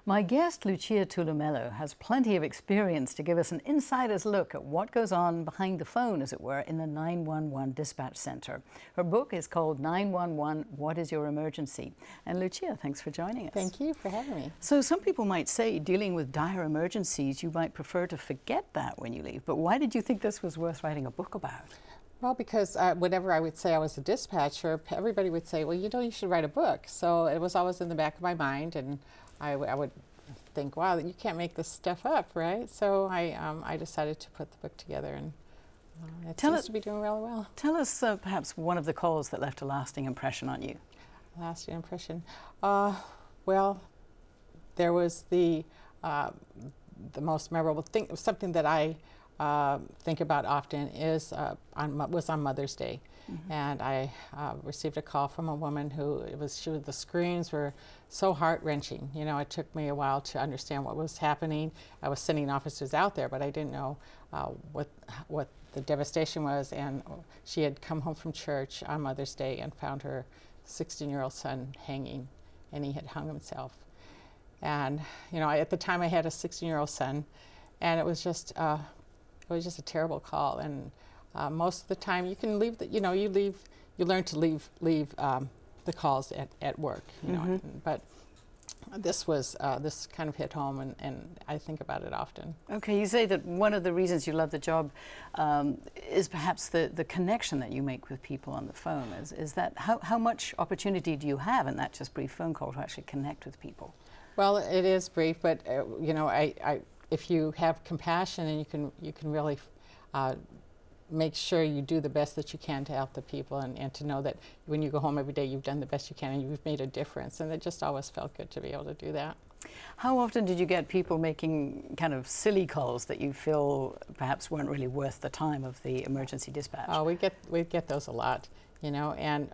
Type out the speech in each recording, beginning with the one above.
My guest, Lucia Tulumello, has plenty of experience to give us an insider's look at what goes on behind the phone, as it were, in the 911 dispatch center. Her book is called 911, What is Your Emergency? And Lucia, thanks for joining us. Thank you for having me. So some people might say, dealing with dire emergencies, you might prefer to forget that when you leave. But why did you think this was worth writing a book about? Well, because whenever I would say I was a dispatcher, everybody would say, well, you should write a book. So it was always in the back of my mind, and I would think, wow, you can't make this stuff up, right? So I decided to put the book together, and it seems to be doing really well. Tell us perhaps one of the calls that left a lasting impression on you. Lasting impression? Well, there was the most memorable thing, something that I think about often is was on Mother's Day. Mm-hmm. And I received a call from a woman who the screams were so heart-wrenching. You know, it took me a while to understand what was happening. I was sending officers out there, but I didn't know what the devastation was. And she had come home from church on Mother's Day and found her 16-year-old son hanging, and he had hung himself. And you know, at the time I had a 16-year-old son, and it was just a terrible call. And most of the time, you can leave. You learn to leave the calls at work. You know, mm-hmm. But this kind of hit home, and I think about it often. Okay, you say that one of the reasons you love the job is perhaps the connection that you make with people on the phone. Is that how much opportunity do you have in that just brief phone call to actually connect with people? Well, it is brief, but you know, if you have compassion and you can really make sure you do the best that you can to help the people, and to know that when you go home every day you've done the best you can and you've made a difference, and it just always felt good to be able to do that. How often did you get people making kind of silly calls that you feel perhaps weren't really worth the time of the emergency dispatch? Oh, we get those a lot, you know, and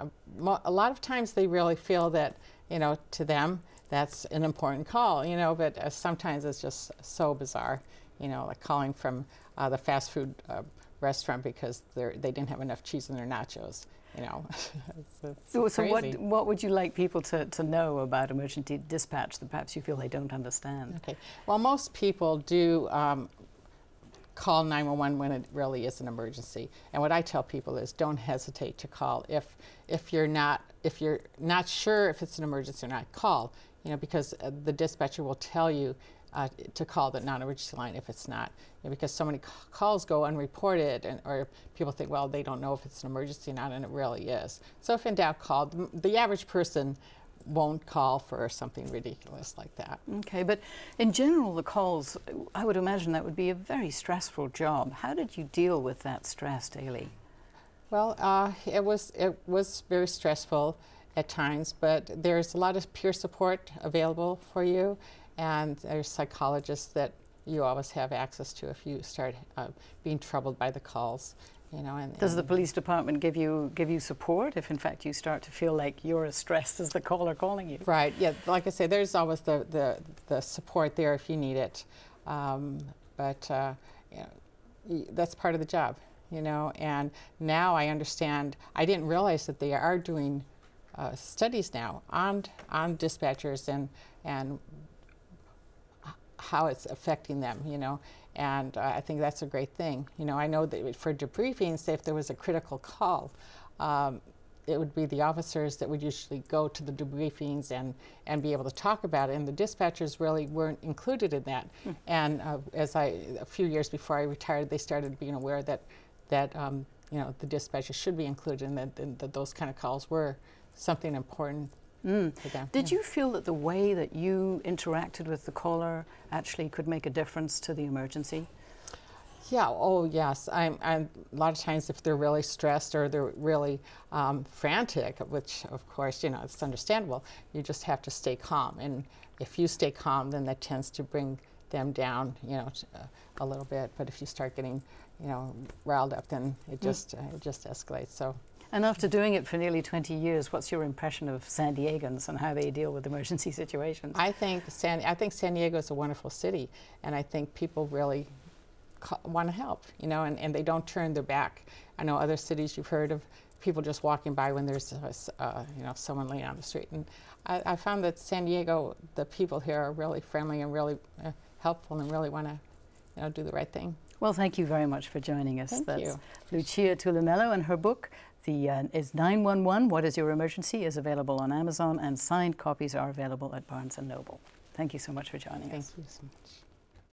a lot of times they really feel that, you know, to them that's an important call, you know, but sometimes it's just so bizarre, you know, like calling from the fast food restaurant because they didn't have enough cheese in their nachos, you know. So what would you like people to know about emergency dispatch that perhaps you feel they don't understand? Okay, well, most people do call 911 when it really is an emergency, and what I tell people is don't hesitate to call. If you're not sure if it's an emergency or not, call. You know, because the dispatcher will tell you to call the non-emergency line if it's not. You know, because so many calls go unreported, or people think, well, they don't know if it's an emergency or not, and it really is. So if in doubt, call. The average person won't call for something ridiculous like that. Okay, but in general, the calls, I would imagine that would be a very stressful job. How did you deal with that stress daily? Well, it was very stressful at times, but there's a lot of peer support available for you, and there's psychologists that you always have access to if you start being troubled by the calls, you know. And does the police department give you support if in fact you start to feel like you're as stressed as the caller calling you? Right, yeah, like I say, there's always the support there if you need it, but you know, that's part of the job, you know. And now I understand. I didn't realize that they are doing studies now on dispatchers and how it's affecting them, you know, and I think that's a great thing. You know, I know that for debriefings, say if there was a critical call, it would be the officers that would usually go to the debriefings and be able to talk about it, and the dispatchers really weren't included in that. And a few years before I retired, they started being aware that you know, the dispatchers should be included, and that those kind of calls were something important for them. Did you feel that the way that you interacted with the caller actually could make a difference to the emergency? Yeah, oh yes. I'm a lot of times if they're really stressed or they're really frantic, which of course, you know, it's understandable, you just have to stay calm. And if you stay calm, then that tends to bring them down, you know, a little bit. But if you start getting, you know, riled up, then it just escalates. So. And after doing it for nearly 20 years, what's your impression of San Diegans and how they deal with emergency situations? I think San Diego is a wonderful city, and I think people really want to help, you know, and they don't turn their back. I know other cities you've heard of people just walking by when there's you know, someone laying on the street. And I found that San Diego, the people here are really friendly and really helpful and really want to, you know, do the right thing. Well, thank you very much for joining us. Thank you. Lucia Tulumello, and her book, is 911, What is Your Emergency, is available on Amazon, and signed copies are available at Barnes & Noble. Thank you so much for joining us. Thank you so much.